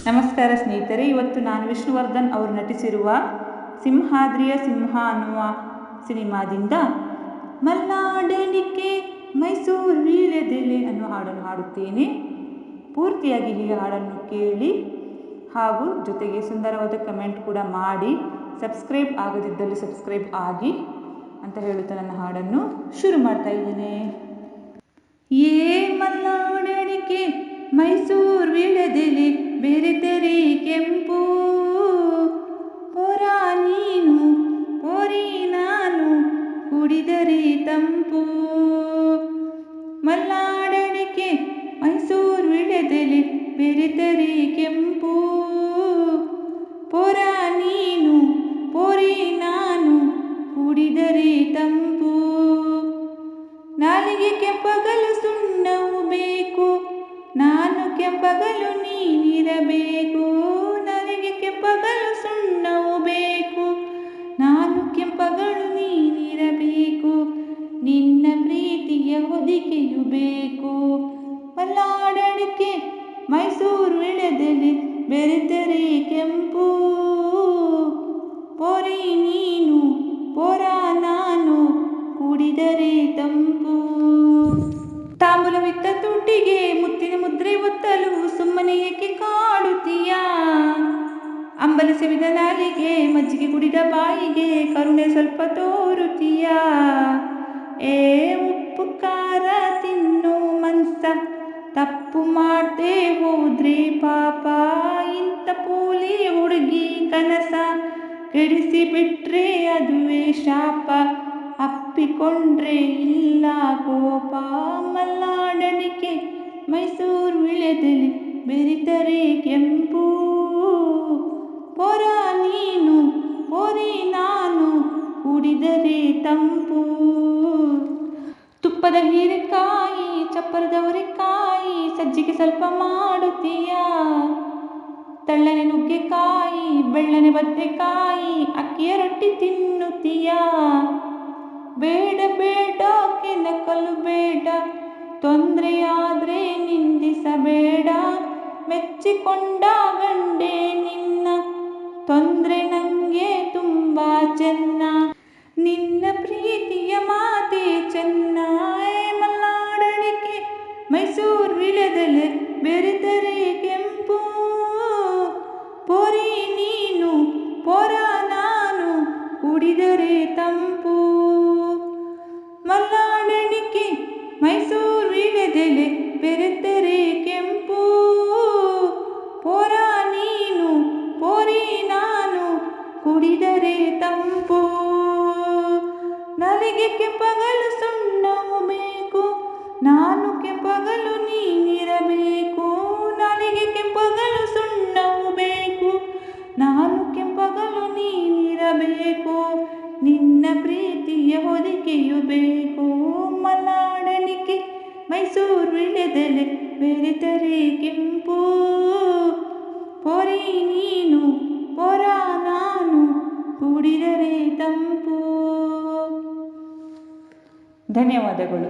ನಮಸ್ಕಾರ ಸ್ನೇಹಿತರೆ, ಇವತ್ತು ನಾನು ವಿಷ್ಣುವರ್ಧನ್ ಅವರು ನಟಿಸಿರುವ ಸಿಂಹಾದ್ರಿಯ ಸಿಂಹ ಅನ್ನುವ ಸಿನಿಮಾದಿಂದ ಮಲ್ನಾಡನಿಕೆ ಮೈಸೂರು ವೀಳ್ಯದೆಲೆ ಅನ್ನುವ ಹಾಡನ್ನು ಹಾಡುತ್ತೇನೆ. ಪೂರ್ತಿಯಾಗಿ ಈ ಹಾಡನ್ನು ಕೇಳಿ ಹಾಗೂ ಜೊತೆಗೆ ಸುಂದರವಾದ ಕಮೆಂಟ್ ಕೂಡ ಮಾಡಿ, ಸಬ್ಸ್ಕ್ರೈಬ್ ಆಗದಿದ್ದಲ್ಲಿ ಸಬ್ಸ್ಕ್ರೈಬ್ ಆಗಿ ಅಂತ ಹೇಳುತ್ತಾ ನನ್ನ ಹಾಡನ್ನು ಶುರು ಮಾಡ್ತಾ ಇದ್ದೇನೆ. ಮಲ್ನಾಡನಿಕೆ ಮೈಸೂರು ವೀಳ್ಯದೆಲೆ ಬೆರೆತರೆ ಕೆಂಪು, ಪೊರ ನೀನು ಪೊರಿ ನಾನು ಕುಡಿದರೆ ತಂಪು. ಮಲ್ನಾಡನಿಕೆ ಮೈಸೂರು ವೀಳ್ಯದೆಲೆ ಬೆರೆತರೆ ಕೆಂಪು, ಪೊರ ನೀನು ಪೊರಿ ನಾನು ಕುಡಿದರೆ ತಂಪು. ನಾಲಿಗೆ ಕೆಂಪಗಲು ಸುಣ್ಣವು ಬೇಕು, ನಾನು ಕೆಂಪಗಲು ನೀನಿರಬೇಕು. ನಾಲಿಗೆ ಕೆಂಪಗಲು ಸುಣ್ಣವು ಬೇಕು, ನಾನು ಕೆಂಪಗಲು ನೀನಿರಬೇಕು. ನಿನ್ನ ಪ್ರೀತಿಯ ಹೊದಿಕೆಯು ಬೇಕು. ಮಲ್ನಾಡನಿಕೆ ಮೈಸೂರು ವೀಳ್ಯದೆಲೆ ಬೆರೆತರೆ ಕೆಂಪು, ಪೊರಿ ನೀನು ಪೊರ ನಾನು ಕುಡಿದರೆ ತಂಪು. ತಾಂಬೂಲವಿತ್ತ ತುಟಿಗೆ ಮುತ್ತಿನ ಮುದ್ರೆ ಒತ್ತಲು ಸುಮ್ಮನೆ ಏಕೆ ಕಾಡುತ್ತೀಯ? ಅಂಬಲಿ ಸವಿದ ನಾಲಿಗೆ ಮಜ್ಜಿಗೆ ಕುಡಿದ ಬಾಯಿಗೆ ಕರುಣೆ ಸ್ವಲ್ಪ ತೋರುತ್ತೀಯ? ಉಪ್ಪು ಖಾರ ತಿನ್ನು ಮನ್ಸ, ತಪ್ಪು ಮಾಡ್ದೆ ಹೋದ್ರೆ ಪಾಪ. ಇಂಥ ಪೋಲಿ ಹುಡುಗಿ ಕನಸ ಕೆಡಿಸಿ ಬಿಟ್ರೆ ಅದುವೇ ಶಾಪ. ಅಪ್ಪಿಕೊಂಡ್ರೆ ಇಲ್ಲ ಕೋಪ. ಮಲ್ನಾಡನಿಕೆ ಮೈಸೂರು ವೀಳ್ಯದೆಲೆ ಬೆರೆತರೆ ಕೆಂಪು, ಪೊರ ನೀನು ಪೊರಿ ನಾನು ಕುಡಿದರೆ ತಂಪು. ತುಪ್ಪದ ಹೀರೆಕಾಯಿ ಚಪ್ಪರದವರೆಕಾಯಿ ಸಜ್ಜಿಗೆ ಸ್ವಲ್ಪ ಮಾಡುತ್ತೀಯ? ತಳ್ಳನೆ ನುಗ್ಗೆಕಾಯಿ ಬೆಳ್ಳನೆ ಬದನೆಕಾಯಿ ಅಕ್ಕಿಯ ರೊಟ್ಟಿ ತಿನ್ನುತ್ತೀಯ? ಬೇಡ ಬೇಡ ಕೆನಕಲು ಬೇಡ, ತೊಂದರೆಯಾದ್ರೆ ನಿಂದಿಸಬೇಡ. ಮೆಚ್ಚಿಕೊಂಡ ಗಂಡೆ ನಿನ್ನ, ತೊಂದ್ರೆ ನಂಗೆ ತುಂಬಾ ಚೆನ್ನ. ನಿನ್ನ ಪ್ರೀತಿಯ ಮಾತೆ ಚೆನ್ನ. ಮಲ್ನಾಡನಿಕೆ ಮೈಸೂರು ವೀಳ್ಯದೆಲೆ ಬೆರೆತರೆ ಕೆಂಪು, ಪೊರಿ ನೀನು ಪೊರ ನಾನು ಕುಡಿದರೆ ತಂಪು. ಮಲ್ನಾಡನಿಕೆ ಮೈಸೂರು ವೀಳ್ಯದೆಲೆ ಬೆರೆತರೆ ಕೆಂಪು, ಪೊರ ನೀನು ಪೊರಿ ನಾನು ಕುಡಿದರೆ ತಂಪು. ನಾಲಿಗೆ ಕೆಂಪಗಲು ಸುಣ್ಣವು ಬೇಕು, ನಾನು ಕೆಂಪಗಲು ನೀನಿರಬೇಕು. ನಾಲಿಗೆ ಕೆಂಪಗಲು ಸುಣ್ಣವು ಬೇಕು, ನಾನು ಕೆಂಪಗಲು ನೀನಿರಬೇಕು. ನಿನ್ನ ಪ್ರೀತಿಯ ಹೊದಿಕೆಯು ಬೇಕು. ಮಲ್ನಾಡನಿಕೆ ಮೈಸೂರು ವೀಳ್ಯದೆಲೆ ಬೆರೆತರೆ ಕೆಂಪು, ಪೊರಿ ನೀನು ಪೊರ ನಾನು ಕುಡಿದರೆ ತಂಪು. ಧನ್ಯವಾದಗಳು.